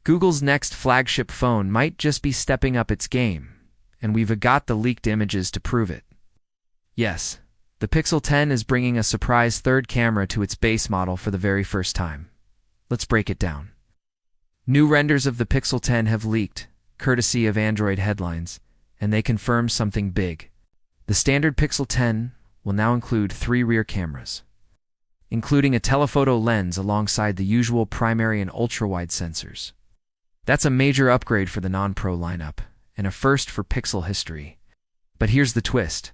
Google's next flagship phone might just be stepping up its game, and we've got the leaked images to prove it. Yes, the Pixel 10 is bringing a surprise third camera to its base model for the very first time. Let's break it down. New renders of the Pixel 10 have leaked, courtesy of Android headlines, and they confirm something big. The standard Pixel 10 will now include 3 rear cameras, including a telephoto lens alongside the usual primary and ultra-wide sensors. That's a major upgrade for the non-Pro lineup, and a first for Pixel history. But here's the twist.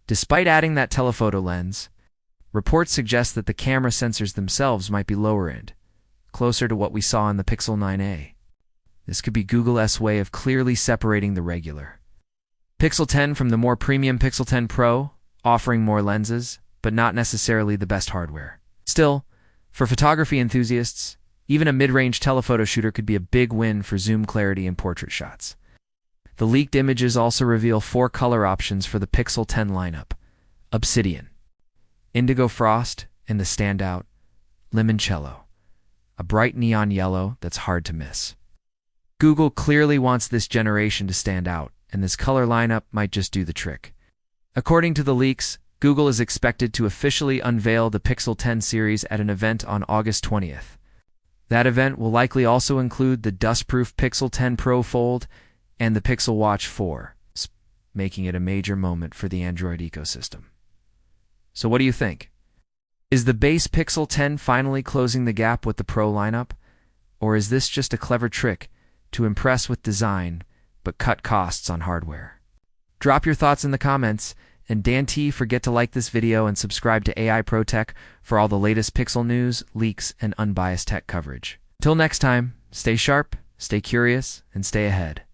Despite adding that telephoto lens, reports suggest that the camera sensors themselves might be lower end, closer to what we saw in the Pixel 9a. This could be Google's way of clearly separating the regular Pixel 10 from the more premium Pixel 10 Pro, offering more lenses, but not necessarily the best hardware. Still, for photography enthusiasts, even a mid-range telephoto shooter could be a big win for zoom clarity and portrait shots. The leaked images also reveal 4 color options for the Pixel 10 lineup: Obsidian, Indigo Frost, and the standout, Limoncello, a bright neon yellow that's hard to miss. Google clearly wants this generation to stand out, and this color lineup might just do the trick. According to the leaks, Google is expected to officially unveil the Pixel 10 series at an event on August 20th. That event will likely also include the dust-proof Pixel 10 Pro Fold and the Pixel Watch 4, making it a major moment for the Android ecosystem. So what do you think? Is the base Pixel 10 finally closing the gap with the Pro lineup? Or is this just a clever trick to impress with design but cut costs on hardware? Drop your thoughts in the comments, and forget to like this video and subscribe to AI Pro Tech for all the latest Pixel news, leaks, and unbiased tech coverage. Till next time, stay sharp, stay curious, and stay ahead.